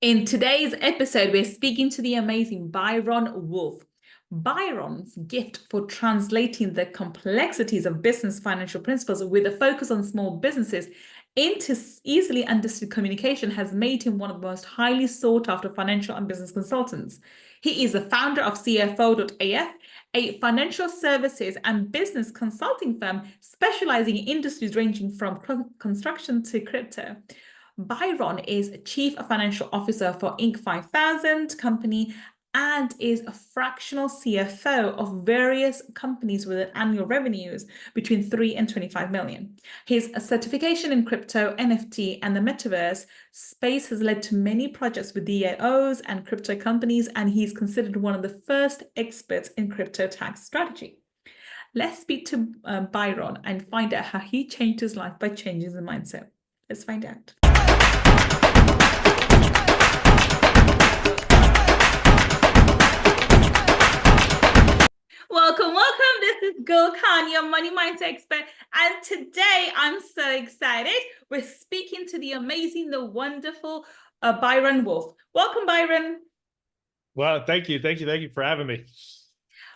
In today's episode, we're speaking to the amazing Byron Wolfe. Byron's gift for translating the complexities of business financial principles with a focus on small businesses into easily understood communication has made him one of the most highly sought after financial and business consultants. He is the founder of CFO.AF, a financial services and business consulting firm specializing in industries ranging from construction to crypto. Byron is Chief Financial Officer for Inc. 5000 company and is a fractional CFO of various companies with annual revenues between 3 and 25 million. His certification in crypto, NFT, and the Metaverse space has led to many projects with DAOs and crypto companies, and he's considered one of the first experts in crypto tax strategy. Let's speak to Byron and find out how he changed his life by changing his mindset. Let's find out. Welcome. This is Gull Khan, your money mindset expert. And today I'm so excited. We're speaking to the amazing, the wonderful Byron Wolfe. Welcome, Byron. Well, thank you for having me.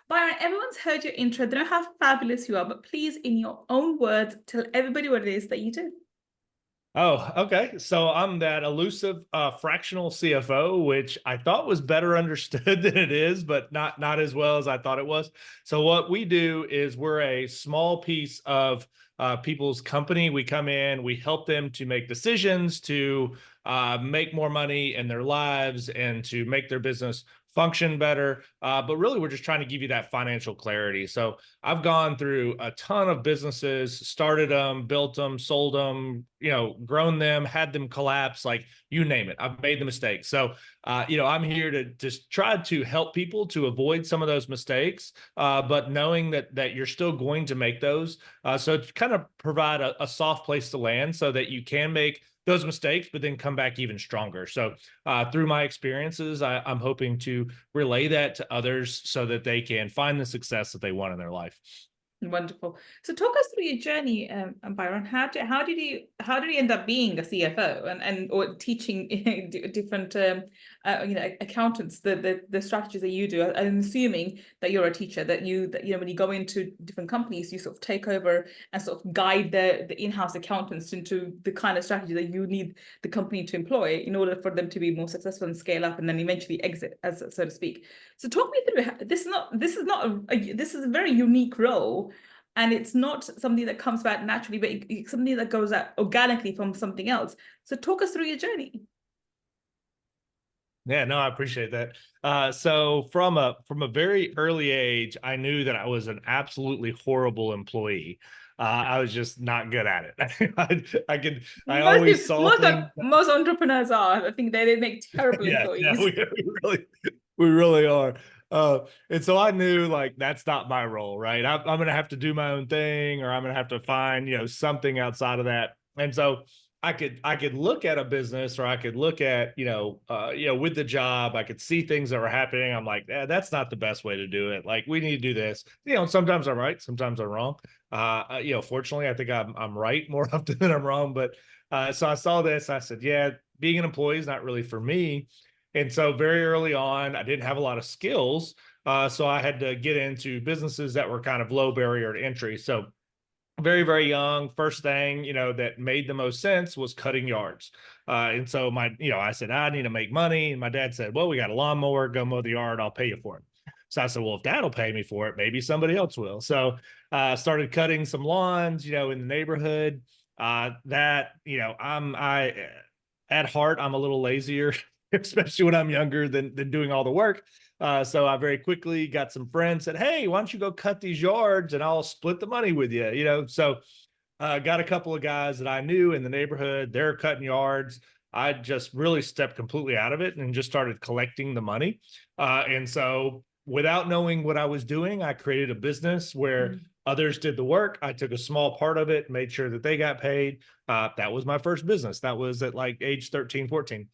Byron, everyone's heard your intro. They know how fabulous you are, but please, in your own words, tell everybody what it is that you do. Oh, okay. So I'm that elusive fractional CFO, which I thought was better understood than it is, but not as well as I thought it was. So what we do is we're a small piece of people's company. We come in, we help them to make decisions, to make more money in their lives, and to make their business function better. But really, we're just trying to give you that financial clarity. So I've gone through a ton of businesses, started them, built them, sold them, grown them, had them collapse, like you name it. I've made the mistakes. So, I'm here to just try to help people to avoid some of those mistakes, but knowing that you're still going to make those. So to kind of provide a soft place to land so that you can make those mistakes, but then come back even stronger. So through my experiences, I'm hoping to relay that to others so that they can find the success that they want in their life. Wonderful. So talk us through your journey, Byron. How did you end up being a CFO and or teaching different accountants the strategies that you do? I'm assuming that you're a teacher, that when you go into different companies, you sort of take over and sort of guide the in-house accountants into the kind of strategy that you need the company to employ in order for them to be more successful and scale up and then eventually exit, as so to speak. So talk me through. This is a very unique role. And it's not something that comes about naturally, but it's something that goes out organically from something else. So talk us through your journey. Yeah, no, I appreciate that. So from a very early age, I knew that I was an absolutely horrible employee. I was just not good at it. I always saw things. Most entrepreneurs are. I think they make terrible employees. Yeah, we really are. And so I knew, like, that's not my role, right? I'm going to have to do my own thing, or I'm going to have to find, something outside of that. And so I could look at a business, or I could look at, with the job, I could see things that were happening. I'm like, that's not the best way to do it. Like, we need to do this. Sometimes I'm right, sometimes I'm wrong. Fortunately, I think I'm right more often than I'm wrong. But so I saw this, I said, yeah, being an employee is not really for me. And so very early on, I didn't have a lot of skills. So I had to get into businesses that were kind of low barrier to entry. So very, very young, first thing, that made the most sense was cutting yards. And so I said, I need to make money. And my dad said, well, we got a lawnmower, go mow the yard, I'll pay you for it. So I said, well, if dad'll pay me for it, maybe somebody else will. So I started cutting some lawns, in the neighborhood. At heart, I'm a little lazier, especially when I'm younger than doing all the work. So I very quickly got some friends, said, hey, why don't you go cut these yards and I'll split the money with you, So got a couple of guys that I knew in the neighborhood, they're cutting yards. I just really stepped completely out of it and just started collecting the money. And so without knowing what I was doing, I created a business where others did the work. I took a small part of it, made sure that they got paid. That was my first business. That was at like age 13, 14.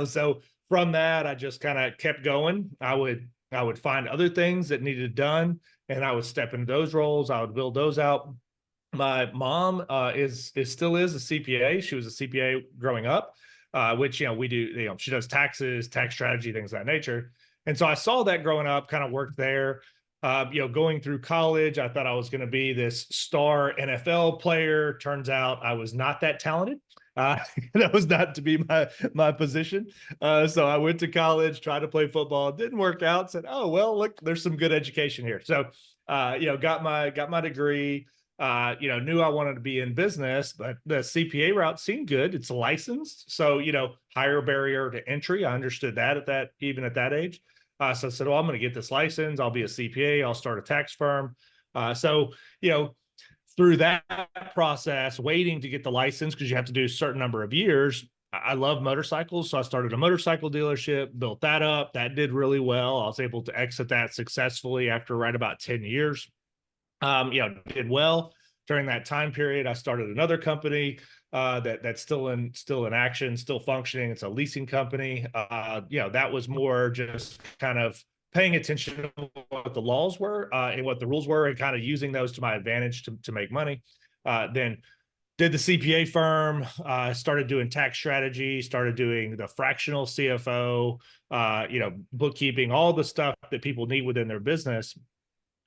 So from that, I just kind of kept going. I would find other things that needed done, and I would step into those roles. I would build those out. My mom still is a CPA. She was a CPA growing up. which, we do, she does taxes, tax strategy, things of that nature. And so I saw that growing up, kind of worked there. Going through college, I thought I was going to be this star NFL player. Turns out I was not that talented. That was not to be my position. So I went to college, tried to play football, didn't work out. Said, oh well, look, there's some good education here. So, got my degree. Knew I wanted to be in business, but the CPA route seemed good. It's licensed, so higher barrier to entry. I understood that even at that age. So I said, well, I'm going to get this license. I'll be a CPA. I'll start a tax firm. So, through that process, waiting to get the license, because you have to do a certain number of years. I love motorcycles. So I started a motorcycle dealership, built that up. That did really well. I was able to exit that successfully after right about 10 years. Did well during that time period. I started another company that's still in action, still functioning. It's a leasing company. That was more just kind of paying attention to what the laws were and what the rules were, and kind of using those to my advantage to make money. Then did the CPA firm, started doing tax strategy, started doing the fractional CFO, bookkeeping, all the stuff that people need within their business.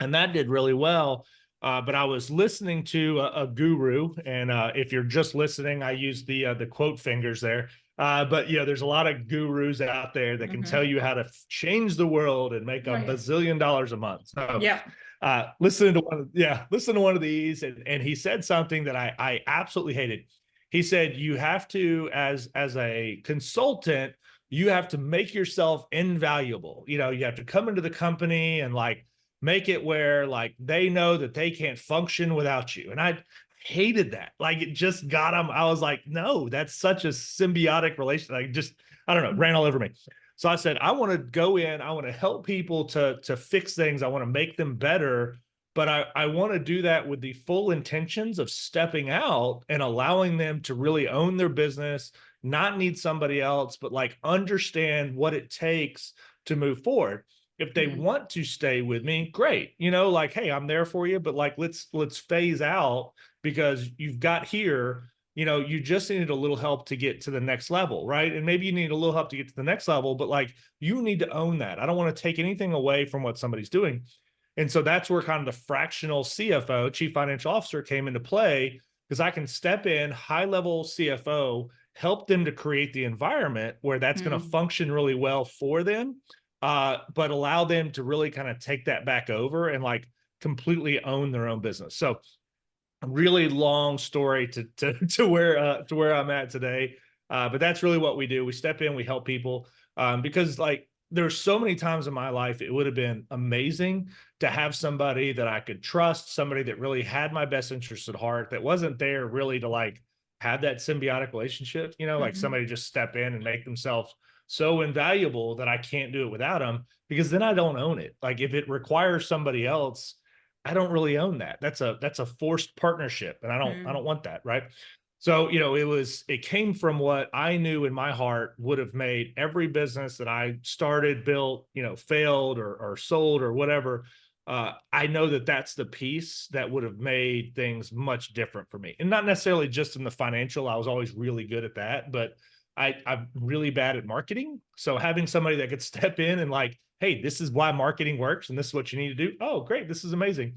And that did really well. But I was listening to a guru, and if you're just listening, I use the quote fingers there. But there's a lot of gurus out there that can tell you how to change the world and make $1 bazillion a month. So listen to one of these, and he said something that I absolutely hated. He said, you have to, as a consultant, you have to make yourself invaluable. You have to come into the company and make it where they know that they can't function without you. And I hated that. It just got them. I was like, no, that's such a symbiotic relation. I don't know, ran all over me. So I said, I want to go in, I want to help people to fix things. I want to make them better, but I want to do that with the full intentions of stepping out and allowing them to really own their business, not need somebody else, but understand what it takes to move forward. If they want to stay with me, great. Hey, I'm there for you, but let's phase out, because you've got here, you just needed a little help to get to the next level, right? And maybe you need a little help to get to the next level, but you need to own that. I don't want to take anything away from what somebody's doing. And so that's where kind of the fractional CFO, chief financial officer, came into play, because I can step in, high level CFO, help them to create the environment where that's going to function really well for them. But allow them to really kind of take that back over and completely own their own business. So a really long story to where I'm at today. But that's really what we do. We step in, we help people, because there's so many times in my life, it would have been amazing to have somebody that I could trust, somebody that really had my best interests at heart, that wasn't there really to have that symbiotic relationship, somebody just step in and make themselves so invaluable that I can't do it without them, because then I don't own it. If it requires somebody else, I don't really own that. That's a forced partnership, and I don't want that, right? So, it came from what I knew in my heart would have made every business that I started, built, failed or sold or whatever. I know that that's the piece that would have made things much different for me, and not necessarily just in the financial. I was always really good at that, but I'm really bad at marketing. So having somebody that could step in and hey, this is why marketing works, and this is what you need to do. Oh, great. This is amazing.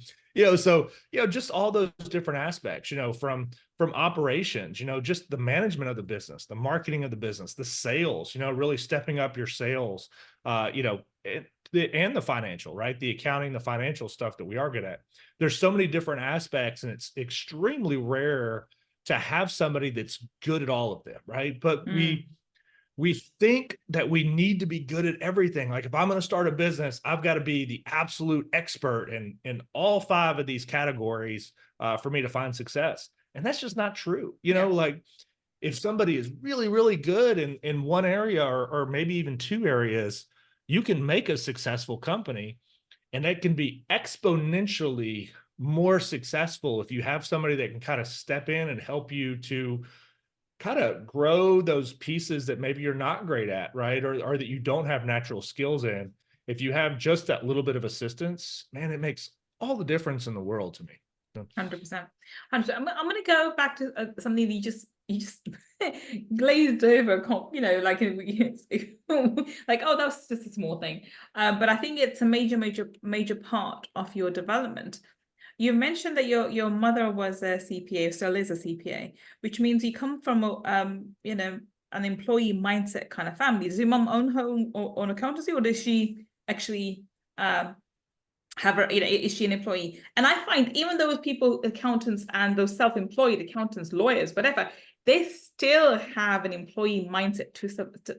So, just all those different aspects, from operations, just the management of the business, the marketing of the business, the sales, really stepping up your sales, and the financial, right? The accounting, the financial stuff that we are good at. There's so many different aspects, and it's extremely rare to have somebody that's good at all of them, right? But we think that we need to be good at everything. If I'm going to start a business, I've got to be the absolute expert in all 5 of these categories for me to find success. And that's just not true. If somebody is really, really good in one area or maybe even 2 areas, you can make a successful company, and that can be exponentially more successful if you have somebody that can kind of step in and help you to kind of grow those pieces that maybe you're not great at, right? Or that you don't have natural skills in. If you have just that little bit of assistance, man, it makes all the difference in the world to me. 100%. I'm going to go back to something that you just you just glazed over, you know, like like, oh, that's just a small thing. But I think it's a major part of your development. You mentioned that your mother was a CPA, still is a CPA, which means you come from a you know, an employee mindset kind of family. Does your mom own her own accountancy, or does she actually have her, you know, is she an employee? And I find even those people, accountants and those self-employed accountants, lawyers, whatever, they still have an employee mindset to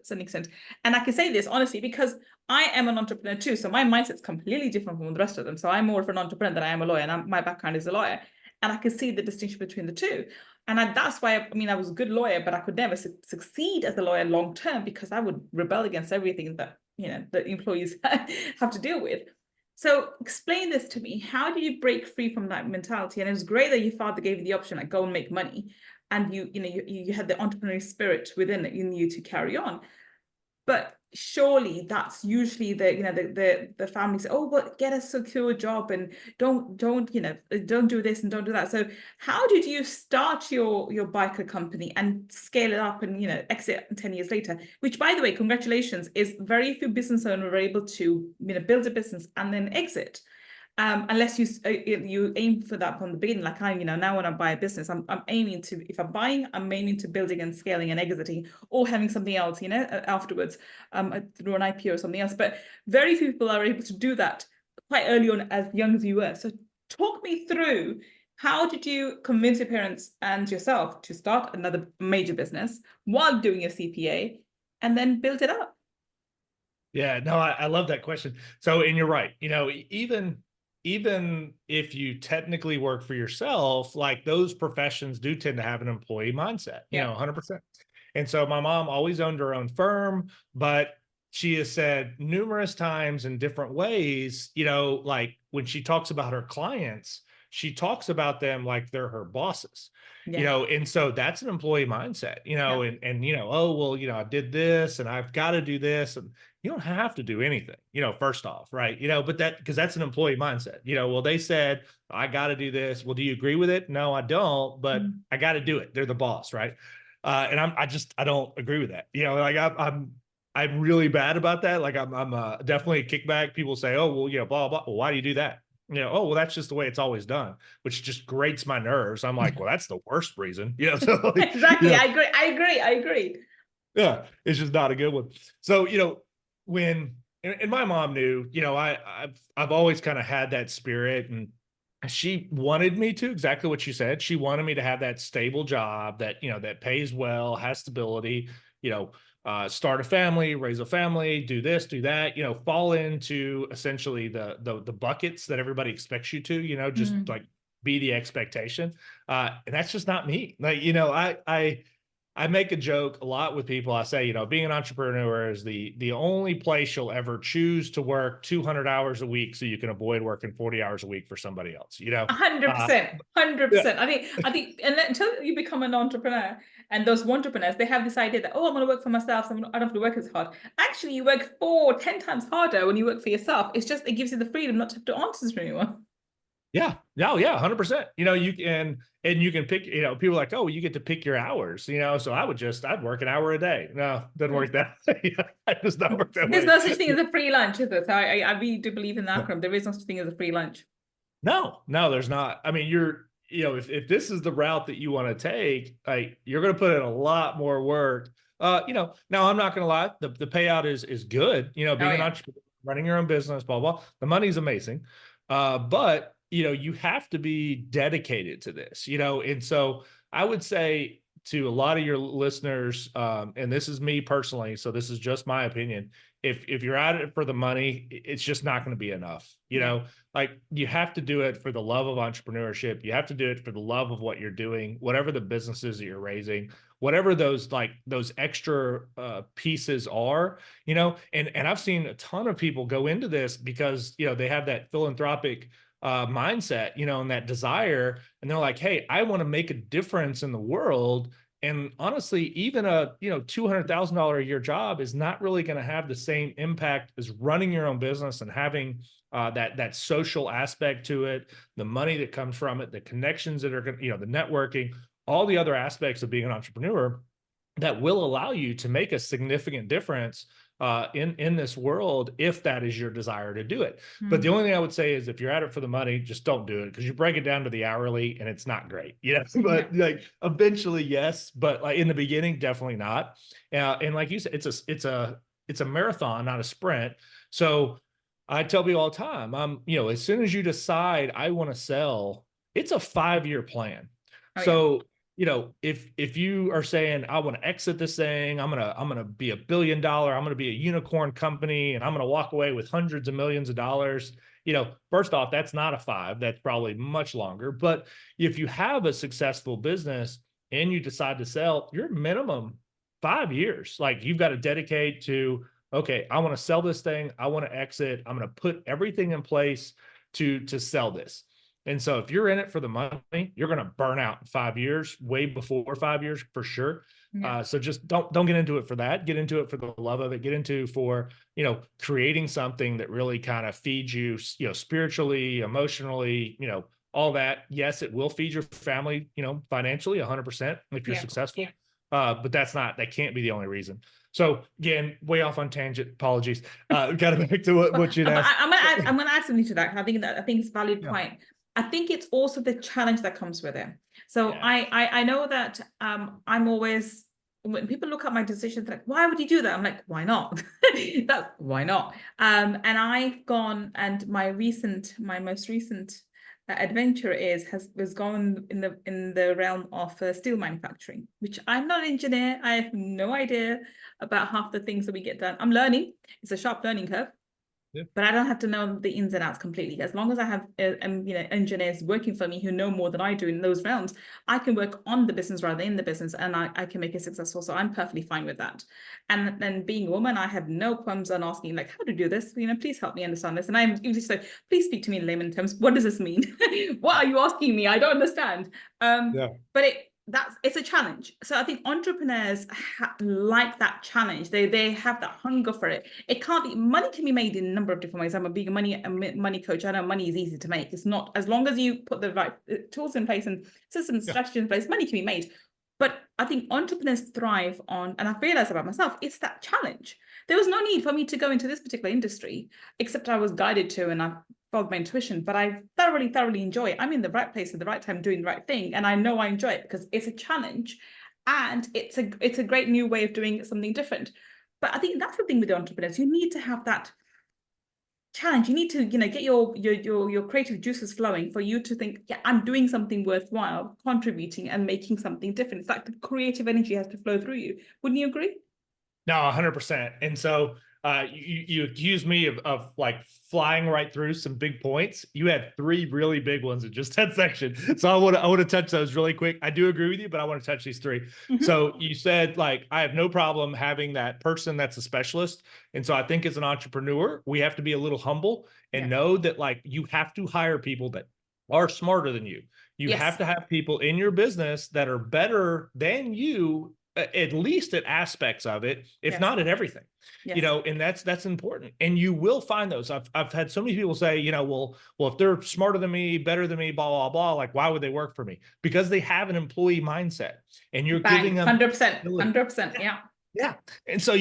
some extent. And I can say this honestly because I am an entrepreneur too. So my mindset's completely different from the rest of them. So I'm more of an entrepreneur than I am a lawyer. And my background is a lawyer. And I can see the distinction between the two. And that's why, I mean, I was a good lawyer, but I could never succeed as a lawyer long term because I would rebel against everything that, you know, the employees have to deal with. So explain this to me. How do you break free from that mentality? And it was great that your father gave you the option, like go and make money, and you had the entrepreneurial spirit within you to carry on. But surely that's usually the family say, oh, but get a secure job and don't do this and don't do that. So how did you start your biker company and scale it up and exit 10 years later? Which, by the way, congratulations, is very few business owners are able to build a business and then exit. Unless you aim for that from the beginning, like now when I buy a business, I'm aiming to, if I'm buying, I'm aiming to building and scaling and exiting, or having something else, afterwards, through an IPO or something else. But very few people are able to do that quite early on, as young as you were. So talk me through, how did you convince your parents and yourself to start another major business while doing your CPA and then build it up? Yeah, no, I love that question. So, and you're right, even if you technically work for yourself, like those professions do tend to have an employee mindset, 100%. And so my mom always owned her own firm, but she has said numerous times in different ways, like when she talks about her clients, she talks about them like they're her bosses, and so that's an employee mindset, and oh, well, I did this and I've got to do this. And you don't have to do anything, first off, right? But because that's an employee mindset, well, they said, I got to do this. Well, do you agree with it? No, I don't, but I got to do it. They're the boss, right? And I don't agree with that. Like I'm really bad about that. Like I'm definitely a kickback. People say, oh, well, blah, blah. Well, why do you do that? Oh, well, that's just the way it's always done, which just grates my nerves. I'm like, well, that's the worst reason, So like, exactly. I agree. Yeah, it's just not a good one. So, when and my mom knew, I've always kind of had that spirit, and she wanted me to, exactly what you said. She wanted me to have that stable job that, that pays well, has stability, start a family, raise a family, do this, do that, fall into essentially the buckets that everybody expects you to, just like be the expectation. And that's just not me. Like, I make a joke a lot with people. I say, being an entrepreneur is the only place you'll ever choose to work 200 hours a week so you can avoid working 40 hours a week for somebody else, 100%. I think, and until you become an entrepreneur, and those entrepreneurs, they have this idea that, oh, I'm going to work for myself, so I don't have to work as hard. Actually, you work 10 times harder when you work for yourself. It's just, it gives you the freedom not to have to answer to anyone. Yeah. No, yeah, 100%. You can, and you can pick, people are like, oh, you get to pick your hours, so I'd work an hour a day. No, doesn't work that way. It does not work that way. There's no such thing as a free lunch, is there? So I really do believe in that. There is no such thing as a free lunch. No, there's not. I mean, if this is the route that you want to take, like you're going to put in a lot more work. Now I'm not going to lie. The payout is good. Being an entrepreneur, running your own business, blah, blah, the money's amazing. But you have to be dedicated to this, and so I would say to a lot of your listeners, and this is me personally, so this is just my opinion. If you're at it for the money, it's just not going to be enough, like you have to do it for the love of entrepreneurship. You have to do it for the love of what you're doing, whatever the businesses that you're raising, whatever those extra pieces are, and I've seen a ton of people go into this because, they have that philanthropic mindset, and that desire. And they're like, hey, I want to make a difference in the world. And honestly, even a, $200,000 a year job is not really going to have the same impact as running your own business and having that social aspect to it, the money that comes from it, the connections that are going to, the networking, all the other aspects of being an entrepreneur that will allow you to make a significant difference in this world, if that is your desire to do it. But the only thing I would say is, if you're at it for the money, just don't do it, because you break it down to the hourly and it's not great. But like eventually, yes, but like in the beginning, definitely not. And like you said, it's a marathon, not a sprint. So I tell people all the time, as soon as you decide I want to sell, it's a 5-year plan. So if you are saying, I want to exit this thing, I'm gonna be $1 billion, I'm gonna be a unicorn company, and I'm gonna walk away with hundreds of millions of dollars, first off, that's not a 5, that's probably much longer. But if you have a successful business and you decide to sell, your minimum 5 years, like you've got to dedicate to, okay, I want to sell this thing, I want to exit, I'm going to put everything in place to sell this. And so if you're in it for the money, you're going to burn out in 5 years, way before 5 years for sure. So just don't get into it for that. Get into it for the love of it. Get into for, creating something that really kind of feeds you, spiritually, emotionally, all that. Yes, it will feed your family, financially 100% if you're successful. But that can't be the only reason. So again, way off on tangent. Apologies. Got to back to what you'd asked. I'm gonna add something to that. I think it's a valid point. I think it's also the challenge that comes with it. So I know that I'm always, when people look at my decisions, like, why would you do that? I'm like, why not? Why not? And I've gone, and my most recent adventure has gone in the realm of steel manufacturing, which I'm not an engineer. I have no idea about half the things that we get done. I'm learning. It's a sharp learning curve. But I don't have to know the ins and outs completely. As long as I have engineers working for me who know more than I do in those realms, I can work on the business rather than in the business, and I can make it successful. So I'm perfectly fine with that. And then being a woman, I have no qualms on asking, like, how to do this? Please help me understand this. And I'm usually say, please speak to me in layman terms. What does this mean? What are you asking me? I don't understand. But it's a challenge. So I think entrepreneurs like that challenge. They have that hunger for it. Money can be made in a number of different ways. I'm being a money coach. I know money is easy to make. It's not, as long as you put the right tools in place and systems, strategies in place, money can be made. But I think entrepreneurs thrive on, and I've realized about myself, it's that challenge. There was no need for me to go into this particular industry, except I was guided to, and I followed my intuition, but I thoroughly enjoy it. I'm in the right place at the right time doing the right thing, and I know I enjoy it because it's a challenge, and it's a great new way of doing something different. But I think that's the thing with the entrepreneurs. You need to have that challenge. You need to get your creative juices flowing for you to think, yeah, I'm doing something worthwhile, contributing and making something different. It's like the creative energy has to flow through you. Wouldn't you agree? No, 100%. And so you accused me of like flying right through some big points. You had 3 really big ones in just that section. So I want to touch those really quick. I do agree with you, but I want to touch these 3. So you said, like, I have no problem having that person that's a specialist. And so I think as an entrepreneur, we have to be a little humble and know that, like, you have to hire people that are smarter than you. You have to have people in your business that are better than you, at least at aspects of it, if not at everything, and that's important. And you will find those. I've had so many people say, well, if they're smarter than me, better than me, blah, blah, blah, like, why would they work for me? Because they have an employee mindset, and you're giving them 100%. Yeah. And so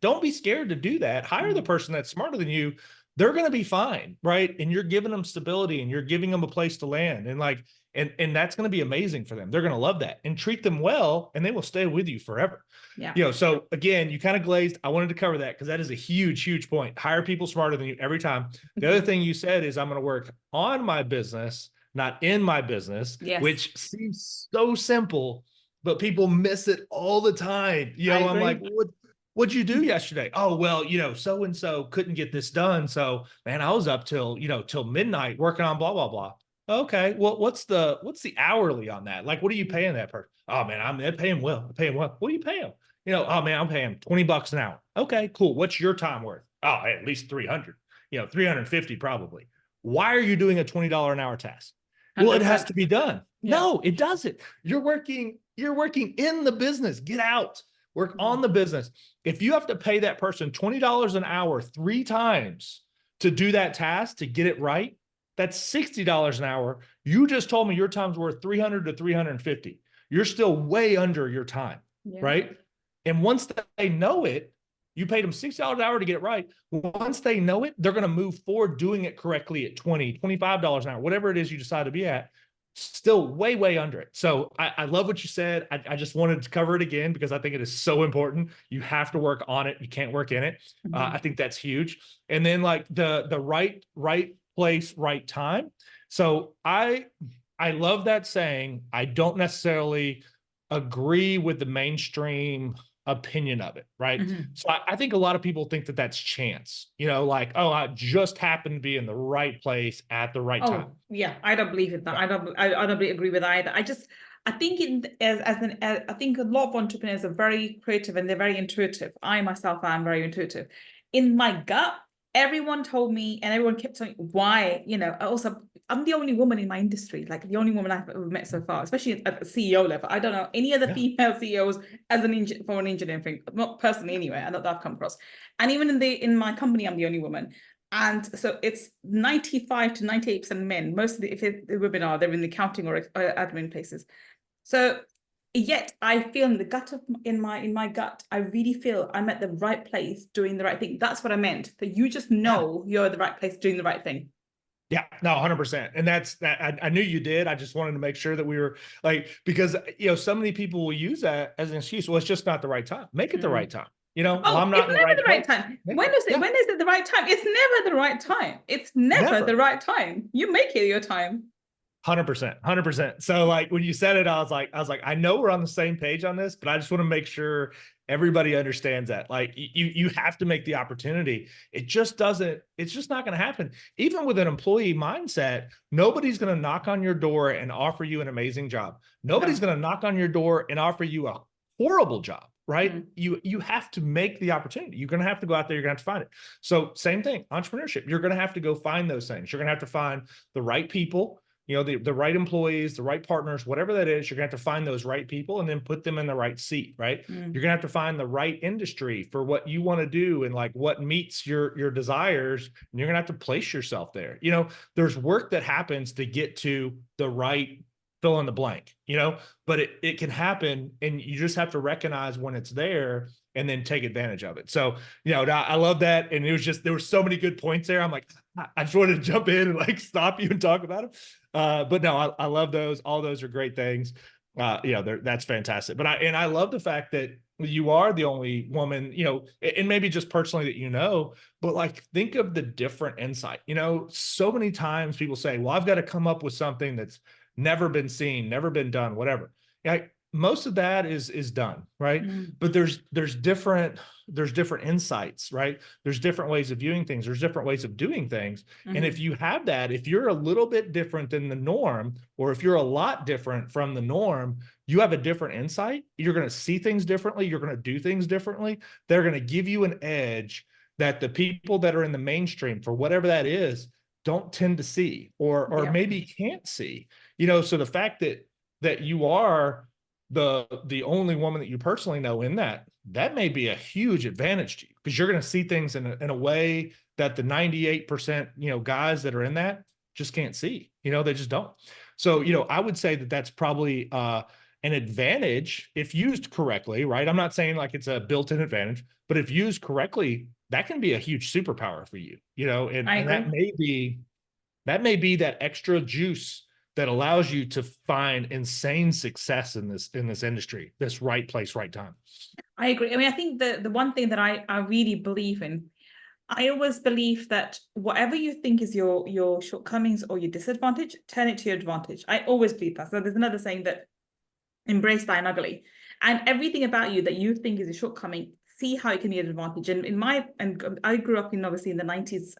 don't be scared to do that. Hire the person that's smarter than you. They're going to be fine. Right. And you're giving them stability, and you're giving them a place to land. And like, and that's going to be amazing for them. They're going to love that, and treat them well, and they will stay with you forever. So again, you kind of glazed. I wanted to cover that because that is a huge point. Hire people smarter than you every time. The other thing you said is, I'm going to work on my business, not in my business, which seems so simple, but people miss it all the time. I'm like, what'd you do yesterday? Oh, well, so-and-so couldn't get this done. So, man, I was up till midnight working on blah, blah, blah. Okay. Well, what's the hourly on that? Like, what are you paying that person? Oh, man, they're paying well. What do you pay them? Oh, man, I'm paying $20 an hour. Okay, cool. What's your time worth? Oh, at least 300, 350 probably. Why are you doing a $20 an hour task? Well, it has to be done. No, it doesn't. You're working in the business. Get out. Work on the business. If you have to pay that person $20 an hour 3 times to do that task, to get it right, that's $60 an hour. You just told me your time's worth 300 to 350. you're still way under your time, right? And once they know it, you paid them $60 an hour to get it right. Once they know it, they're going to move forward doing it correctly at $20, $25 an hour, whatever it is you decide to be at, still way, way under it. So I love what you said. I just wanted to cover it again because I think it is so important. You have to work on it. You can't work in it. I think that's huge. And then like the right place, right time. So I love that saying. I don't necessarily agree with the mainstream opinion of it, right? So I think a lot of people think that that's chance, like, oh, I just happened to be in the right place at the right time. Yeah, I don't believe in that. I don't really agree with that either. I think I think a lot of entrepreneurs are very creative and they're very intuitive. I myself am very intuitive. In my gut, everyone told me, and everyone kept saying, why, also, I'm the only woman in my industry, like the only woman I've ever met so far, especially at the CEO level. I don't know any other female CEOs as for an engineering thing, not personally anyway, I don't that I've come across. And even in my company, I'm the only woman. And so it's 95 to 98% men. Most of the women are, they're in the accounting or admin places. So yet I feel in my gut, I really feel I'm at the right place doing the right thing. That's what I meant, that you just know you're at the right place doing the right thing. Yeah, no, 100%. And that's that. I knew you did. I just wanted to make sure that we were like, because, so many people will use that as an excuse. Well, it's just not the right time. Make it the right time. Well, I'm not it's never the right time. When is it the right time? It's never the right time. It's never the right time. You make it your time. 100%. So like when you said it, I was like, I know we're on the same page on this, but I just want to make sure everybody understands that. Like you have to make the opportunity. It's just not going to happen. Even with an employee mindset, nobody's going to knock on your door and offer you an amazing job. Nobody's going to knock on your door and offer you a horrible job. Right? You have to make the opportunity. You're going to have to go out there. You're going to have to find it. So same thing, entrepreneurship. You're going to have to go find those things. You're going to have to find the right people, the right employees, the right partners, whatever that is. You're going to have to find those right people and then put them in the right seat, right? You're going to have to find the right industry for what you want to do and like what meets your desires. And you're going to have to place yourself there. There's work that happens to get to the right fill in the blank, but it can happen and you just have to recognize when it's there and then take advantage of it. So, I love that. And it was just, there were so many good points there. I'm like, I just wanted to jump in and like stop you and talk about them. But no, I love those. All those are great things. That's fantastic. But I love the fact that you are the only woman, and maybe just personally that, but like, think of the different insight, so many times people say, well, I've got to come up with something that's never been seen, never been done, whatever. Most of that is done, right? But there's different insights, right? There's different ways of viewing things. There's different ways of doing things. And if you have that, if you're a little bit different than the norm, or if you're a lot different from the norm, you have a different insight. You're going to see things differently. You're going to do things differently. They're going to give you an edge that the people that are in the mainstream, for whatever that is, don't tend to see or maybe can't see. So the fact that you are the only woman that you personally know in that may be a huge advantage to you, because you're going to see things in a way that the 98%, guys that are in that just can't see, they just don't. So, I would say that that's probably an advantage if used correctly, right? I'm not saying like it's a built-in advantage, but if used correctly, that can be a huge superpower for you, and that may be that extra juice that allows you to find insane success in this industry, this right place, right time. I agree. I mean, I think the one thing that I really believe in, I always believe that whatever you think is your shortcomings or your disadvantage, turn it to your advantage. I always believe that. So there's another saying that embrace thine ugly, and everything about you that you think is a shortcoming, see how it can be an advantage. And I grew up obviously in the 90s,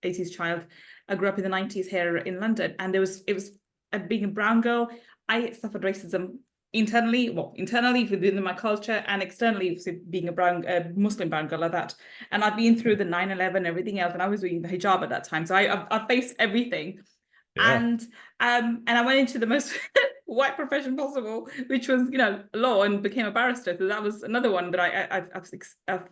80s child. I grew up in the 90s here in London, and it was being a brown girl, I suffered racism internally within my culture, and externally being a Muslim brown girl like that. And I've been through the 9/11, everything else, and I was doing the hijab at that time, so I faced everything. And I went into the most white profession possible, which was law, and became a barrister. So that was another one that I've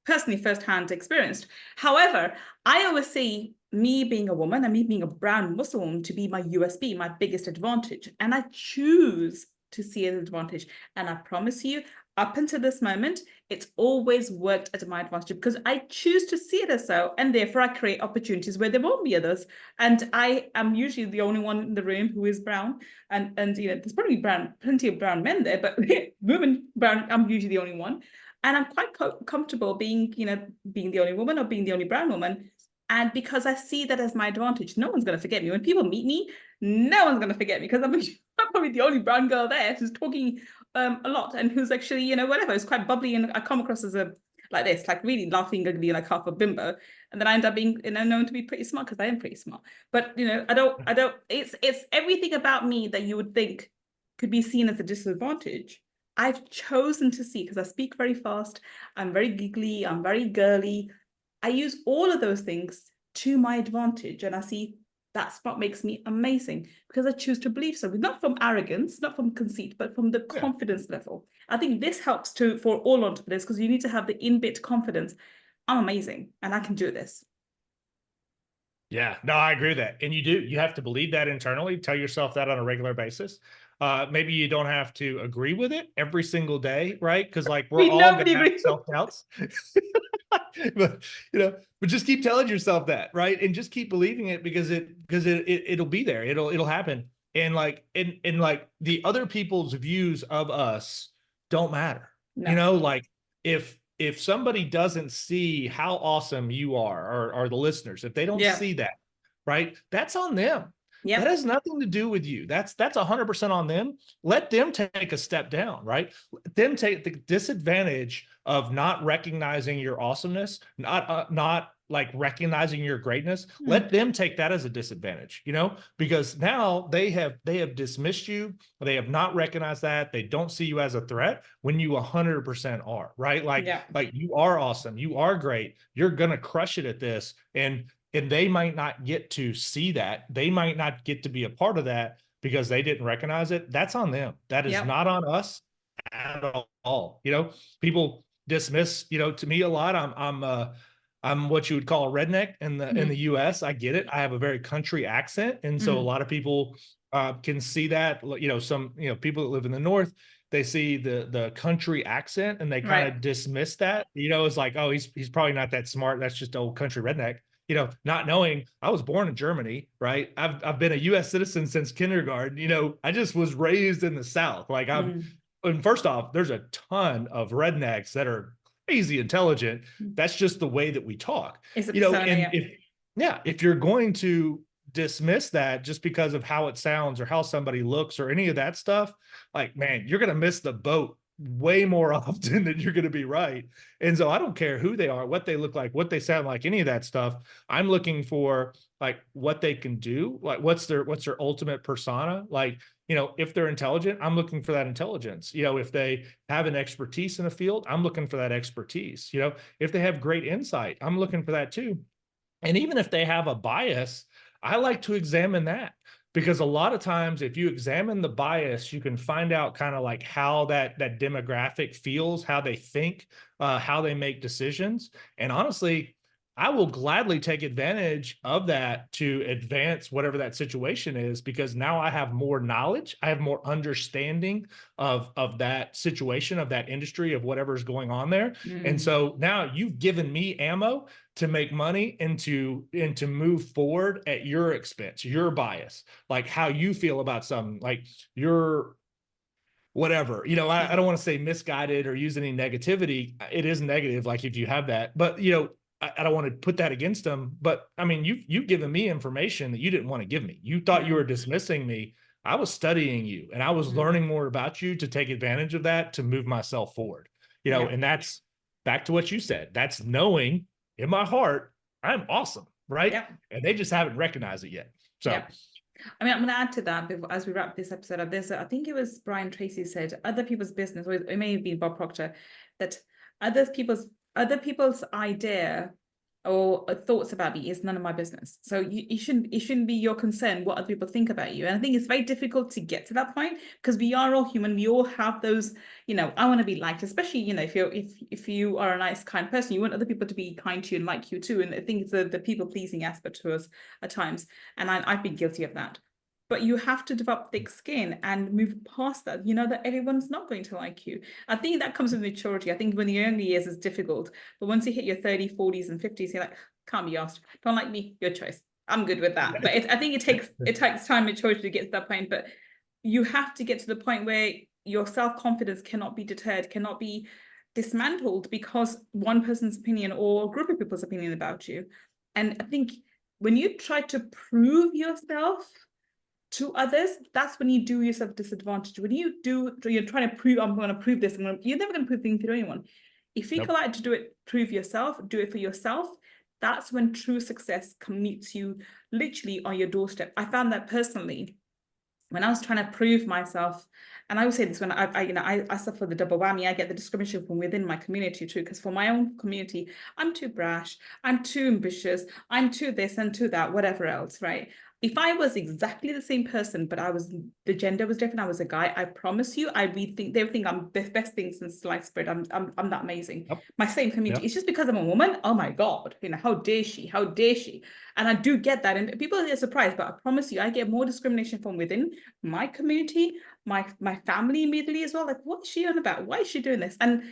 personally firsthand experienced. However, I always see me being a woman and me being a brown Muslim woman to be my USP, my biggest advantage. And I choose to see it as an advantage. And I promise you, up until this moment, it's always worked at my advantage because I choose to see it as so. And therefore, I create opportunities where there won't be others. And I am usually the only one in the room who is brown. And you know, there's probably plenty of brown men there, but women brown, I'm usually the only one. And I'm quite comfortable being, you know, being the only woman or being the only brown woman. And because I see that as my advantage, no one's going to forget me. When people meet me, no one's going to forget me because I'm probably the only brown girl there who's talking a lot and who's actually, you know, whatever, is quite bubbly. And I come across as a, like this, like really laughing ugly, like half a bimbo. And then I end up being, you know, known to be pretty smart because I am pretty smart. But, you know, I don't, it's everything about me that you would think could be seen as a disadvantage. I've chosen to see because I speak very fast. I'm very giggly. I'm very girly. I use all of those things to my advantage. And I see that's what makes me amazing because I choose to believe so, not from arrogance, not from conceit, but from the confidence level. I think this helps for all entrepreneurs because you need to have the in-bit confidence. I'm amazing and I can do this. Yeah, no, I agree with that. And you have to believe that internally, tell yourself that on a regular basis. Maybe you don't have to agree with it every single day, right? Because like we're all going to have self-doubts. But you know, but just keep telling yourself that, right? And just keep believing it because it'll be there. It'll happen. And like the other people's views of us don't matter. No. You know, like if somebody doesn't see how awesome you are, or the listeners, if they don't see that, right, that's on them. Yeah. That has nothing to do with you. That's 100% on them. Let them take a step down, right? Let them take the disadvantage of not recognizing your awesomeness, not like recognizing your greatness. Let them take that as a disadvantage, you know, because now they have dismissed you. They have not recognized that. They don't see you as a threat when you 100% are, right? Like you are awesome. You are great. You're going to crush it at this. And they might not get to see that. They might not get to be a part of that because they didn't recognize it. That's on them. That is not on us at all. You know, people dismiss, you know, to me a lot. I'm what you would call a redneck in the US. I get it. I have a very country accent. And so a lot of people can see that, you know, some, you know, people that live in the North, they see the country accent and they kind of dismiss that, you know, it's like, oh, he's probably not that smart. That's just old country redneck. You know, not knowing I was born in Germany, right? I've been a US citizen since kindergarten. You know, I just was raised in the South. Like and first off, there's a ton of rednecks that are crazy intelligent. That's just the way that we talk. You know, and if you're going to dismiss that just because of how it sounds or how somebody looks or any of that stuff, like, man, you're going to miss the boat way more often than you're going to be right. And so I don't care who they are, what they look like, what they sound like, any of that stuff. I'm looking for like what they can do, like what's their ultimate persona. Like, you know, if they're intelligent, I'm looking for that intelligence. You know, if they have an expertise in a field, I'm looking for that expertise. You know, if they have great insight, I'm looking for that too. And even if they have a bias, I like to examine that. Because a lot of times, if you examine the bias, you can find out kind of like how that demographic feels, how they think, how they make decisions. And honestly, I will gladly take advantage of that to advance whatever that situation is, because now I have more knowledge, I have more understanding of that situation, of that industry, of whatever's going on there. And so now you've given me ammo to make money and to move forward at your expense, your bias, like how you feel about something, like your whatever, you know, I don't want to say misguided or use any negativity. It is negative, like if you have that, but you know, I don't want to put that against them. But I mean, you've given me information that you didn't want to give me. You thought you were dismissing me. I was studying you and I was learning more about you to take advantage of that, to move myself forward, you know, and that's back to what you said. That's knowing in my heart, I'm awesome, right? And they just haven't recognized it yet. So I mean, I'm going to add to that as we wrap this episode up. I think it was Brian Tracy said, other people's business, or it may have been Bob Proctor, that other people's idea or thoughts about me is none of my business. So it shouldn't be your concern what other people think about you. And I think it's very difficult to get to that point because we are all human. We all have those, I want to be liked, especially, if you are a nice, kind person, you want other people to be kind to you and like you too. And I think it's the people pleasing aspect to us at times. And I've been guilty of that. But you have to develop thick skin and move past that. You know that everyone's not going to like you. I think that comes with maturity. I think when the younger years is difficult, but once you hit your 30s, 40s, and 50s, you're like, can't be asked. Don't like me, your choice. I'm good with that. But I think it takes time and maturity to get to that point. But you have to get to the point where your self-confidence cannot be deterred, cannot be dismantled because one person's opinion or a group of people's opinion about you. And I think when you try to prove yourself to others, that's when you do yourself disadvantage. When you're trying to prove, I'm going to prove this, you're never going to prove things to anyone. If you go out to do it, prove yourself, do it for yourself, that's when true success meets you literally on your doorstep. I found that personally when I was trying to prove myself, and I would say this when I suffer the double whammy. I get the discrimination from within my community too, because for my own community, I'm too brash, I'm too ambitious, I'm too this and too that, whatever else, right? If I was exactly the same person, but the gender was different, I was a guy, I promise you, they would think I'm the best thing since sliced bread. I'm that amazing. Yep. My same community. It's just because I'm a woman. Oh my God, how dare she? How dare she? And I do get that. And people are surprised, but I promise you, I get more discrimination from within my community, my family immediately as well. Like, what's she on about? Why is she doing this? And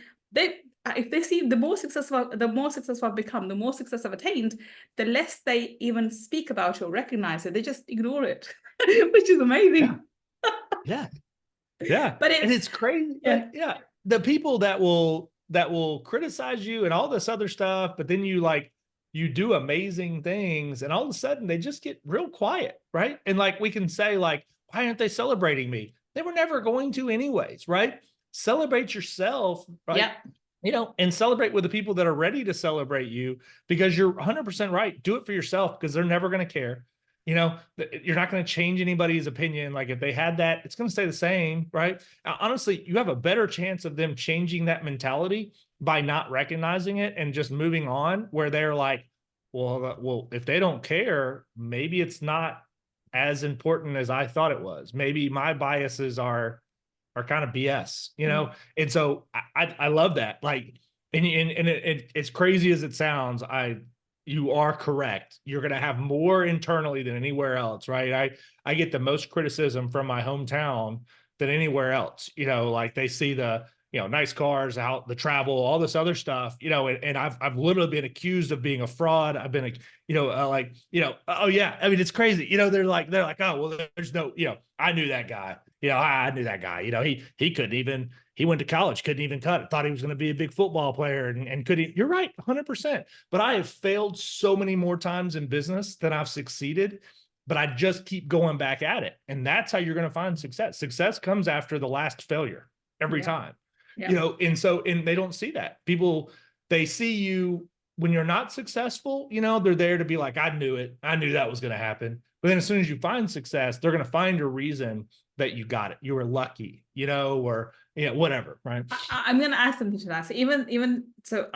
if they see the more successful I've become, the more success I've attained, the less they even speak about it or recognize it. They just ignore it, which is amazing. Yeah. Yeah. But it's crazy. Yeah. The people that will criticize you and all this other stuff, but then you do amazing things and all of a sudden they just get real quiet, right? And like we can say like, why aren't they celebrating me? They were never going to anyways, right? Celebrate yourself, right? Yeah. And celebrate with the people that are ready to celebrate you, because you're 100% right. Do it for yourself because they're never going to care. You're not going to change anybody's opinion. Like if they had that, it's going to stay the same, right? Honestly, you have a better chance of them changing that mentality by not recognizing it and just moving on, where they're like, well, if they don't care, maybe it's not as important as I thought it was. Maybe my biases are kind of BS, And so I love that. Like, and it's crazy as it sounds. You are correct. You're going to have more internally than anywhere else, right? I get the most criticism from my hometown than anywhere else. Like they see the, nice cars out, the travel, all this other stuff, and I've literally been accused of being a fraud. I've been, oh yeah. I mean, it's crazy. They're like, oh, well, there's no, I knew that guy. I knew that guy. He couldn't even, he went to college, couldn't even cut it. Thought he was going to be a big football player and couldn't. You're right, 100%. But I have failed so many more times in business than I've succeeded. But I just keep going back at it, and that's how you're going to find success. Success comes after the last failure every time. Yeah. And they don't see that. People, they see you when you're not successful. They're there to be like, I knew it. I knew that was going to happen. But then as soon as you find success, they're going to find a reason that you got it. You were lucky, or whatever, right? I'm going to add something to that. So so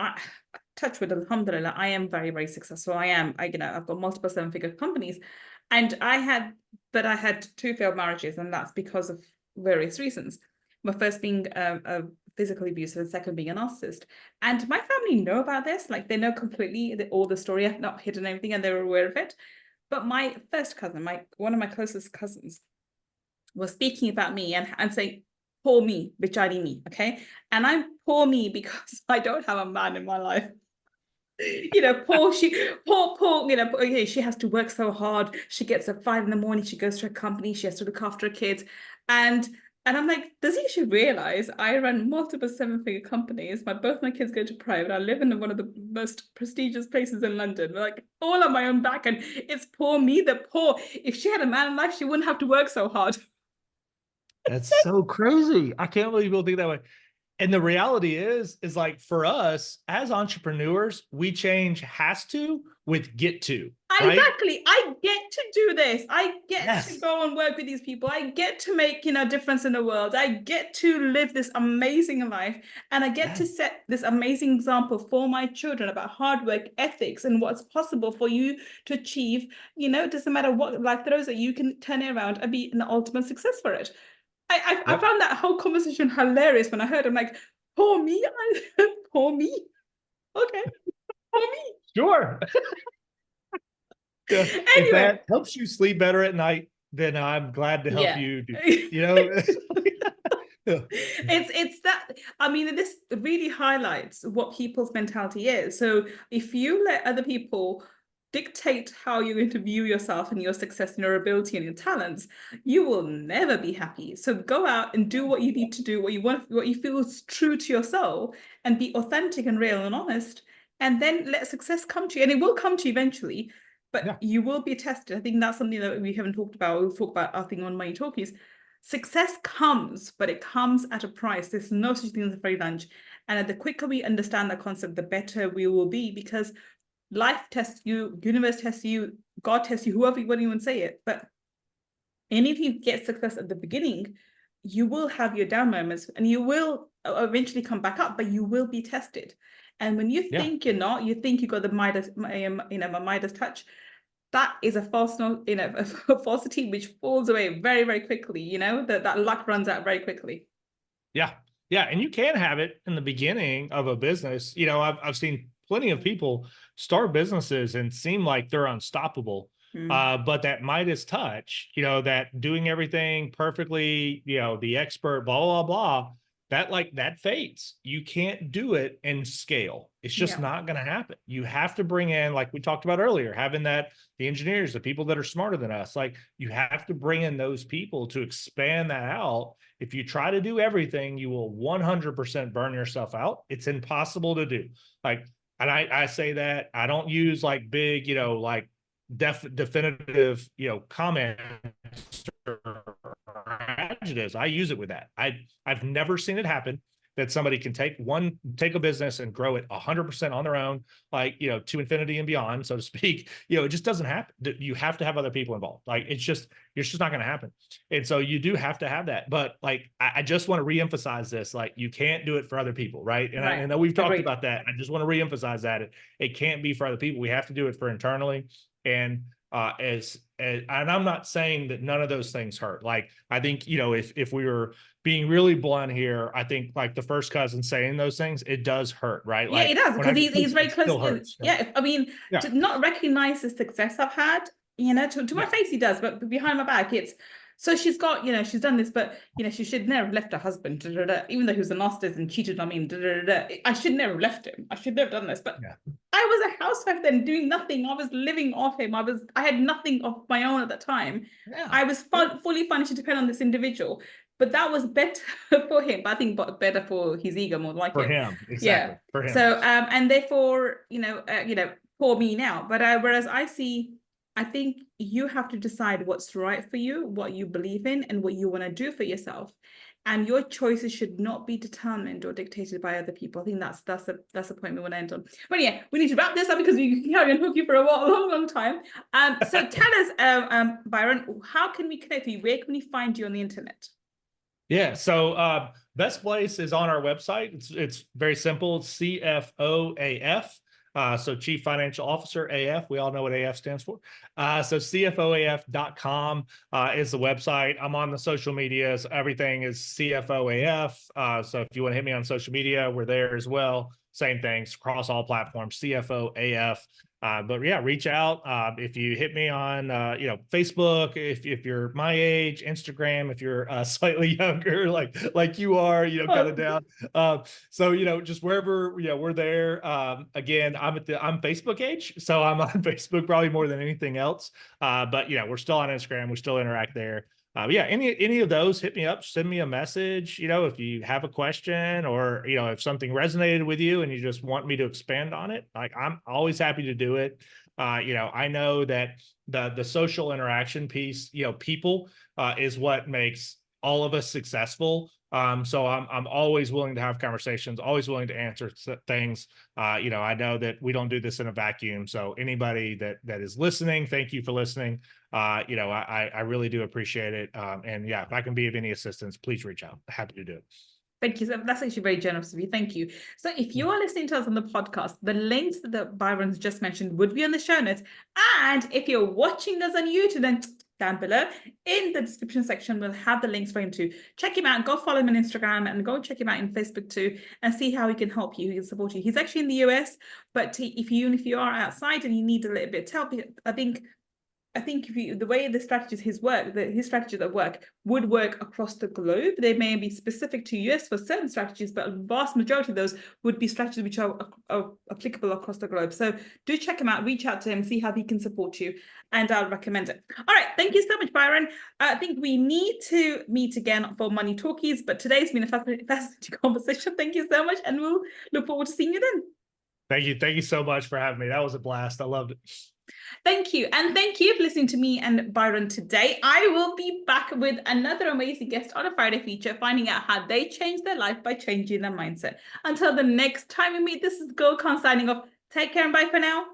touch wood, alhamdulillah, I am very, very successful. I've got multiple seven-figure companies, and I had 2 failed marriages, and that's because of various reasons. My first being a physical abuse, and the second being a narcissist. And my family know about this, like they know completely all the story. I've not hidden anything, and they were aware of it. But my first cousin, one of my closest cousins, was speaking about me and saying, poor me, bichari me, okay? And I'm poor me because I don't have a man in my life. Poor, okay, she has to work so hard. She gets up 5 a.m, she goes to her company, she has to look after her kids. And I'm like, does he should realize I run multiple 7-figure companies. Both my kids go to private. I live in one of the most prestigious places in London. Like all on my own back, and it's poor me, the poor. If she had a man in life, she wouldn't have to work so hard. That's so crazy. I can't believe people think that way. And the reality is like for us as entrepreneurs, we change has to with get to, right? Exactly. I get to do this. I get to Yes. go and work with these people. I get to make, a difference in the world. I get to live this amazing life. And I get to Yes. set this amazing example for my children about hard work, ethics, and what's possible for you to achieve. It doesn't matter what life throws at you, you can turn it around and be an ultimate success for it. I Yep. found that whole conversation hilarious when I heard. I'm like, poor me. Poor me. Okay. Poor me. Sure. Yeah. If Anyway. that helps you sleep better at night, then I'm glad to help Yeah. you do that. You know? Yeah. It's that, I mean, this really highlights what people's mentality is. So if you let other people dictate how you're going to view yourself and your success and your ability and your talents, you will never be happy. So go out and do what you need to do, what you want, what you feel is true to your soul, and be authentic and real and honest, and then let success come to you. And it will come to you eventually, but Yeah. you will be tested. I think that's something that we haven't talked about. We'll talk about, I think, on Money Talkies. Success comes, but it comes at a price. There's no such thing as a free lunch. And the quicker we understand that concept, the better we will be, because life tests you, universe tests you, God tests you, whoever you want to say it. But if you get success at the beginning, you will have your down moments and you will eventually come back up, but you will be tested. And when you Yeah. think you're not, you think you got the Midas, a Midas touch, that is a false, a falsity which falls away very, very quickly. That luck runs out very quickly. Yeah. Yeah. And you can have it in the beginning of a business. I've seen plenty of people start businesses and seem like they're unstoppable. But that Midas touch, that doing everything perfectly, the expert, blah, blah, blah, that fades. You can't do it and scale. It's just Yeah. not going to happen. You have to bring in, like we talked about earlier, having the engineers, the people that are smarter than us, like you have to bring in those people to expand that out. If you try to do everything, you will 100% burn yourself out. It's impossible to do. Like, and I say that I don't use like big, like definitive, comments or adjectives. I use it with that. I've never seen it happen that somebody can take a business and grow it 100% on their own, like, to infinity and beyond, so to speak. It just doesn't happen. You have to have other people involved. Like, it's just not going to happen. And so you do have to have that. But like, I just want to reemphasize this, like, you can't do it for other people. Right. And Right. I know we've talked Agreed. about that. I just want to reemphasize that it can't be for other people. We have to do it for internally. And and I'm not saying that none of those things hurt. Like, I think, if we were being really blunt here, I think like the first cousin saying those things, it does hurt, right? Yeah, it Like does, when I because he's very it close. still hurts. Yeah, I mean, Yeah. to not recognize the success I've had, to my Yeah. face he does, but behind my back, it's so she's got, she's done this, but she should never have left her husband, even though he was a narcissist and cheated on me. I should never have left him. I should never have done this, but Yeah. I was a housewife then, doing nothing. I was living off him. I had nothing of my own at the time. Yeah. I was fully financially dependent on this individual, but that was better for him. But I think better for his ego more like For it. him. Exactly. Yeah. For him. So and therefore, poor me now. But whereas I think you have to decide what's right for you, what you believe in, and what you want to do for yourself. And your choices should not be determined or dictated by other people. I think that's a point we want to end on. But yeah, we need to wrap this up because we can carry on talking for a long time. So tell us, Byron, how can we connect with you? Where can we find you on the internet? Yeah. So best place is on our website. It's very simple. CFO.AF. So Chief Financial Officer AF. We all know what AF stands for. So CFO.AF.com is the website. I'm on the social medias. Everything is CFO.AF. So if you want to hit me on social media, we're there as well. Same things across all platforms, CFO.AF. But yeah, reach out. If you hit me on, Facebook, if you're my age, Instagram, if you're slightly younger, like you are, kind of down. So, just wherever, we're there. Again, I'm Facebook age. So I'm on Facebook probably more than anything else. But we're still on Instagram. We still interact there. Yeah, any of those, hit me up, send me a message, if you have a question or, if something resonated with you and you just want me to expand on it, like I'm always happy to do it. I know that the social interaction piece, people is what makes all of us successful. So I'm always willing to have conversations, always willing to answer things. I know that we don't do this in a vacuum. So anybody that is listening, thank you for listening. I really do appreciate it. And yeah, if I can be of any assistance, please reach out. Happy to do it. Thank you. That's actually very generous of you. Thank you. So if you are listening to us on the podcast, the links that Byron's just mentioned would be on the show notes. And if you're watching us on YouTube, then down below in the description section, we'll have the links for him to check him out. Go follow him on Instagram and go check him out in Facebook too, and see how he can help you, he can support you. He's actually in the US, but if you are outside and you need a little bit of help, I think the way the strategies his strategies at work would work across the globe. They may be specific to US for certain strategies, but a vast majority of those would be strategies which are applicable across the globe. So do check him out, reach out to him, see how he can support you, and I'll recommend it. All right, thank you so much, Byron. I think we need to meet again for Money Talkies, but today's been a fascinating conversation. Thank you so much, and we'll look forward to seeing you then. Thank you so much for having me. That was a blast. I loved it. Thank you. And thank you for listening to me and Byron today. I will be back with another amazing guest on a Friday feature, finding out how they changed their life by changing their mindset. Until the next time we meet, this is Gull Khan signing off. Take care and bye for now.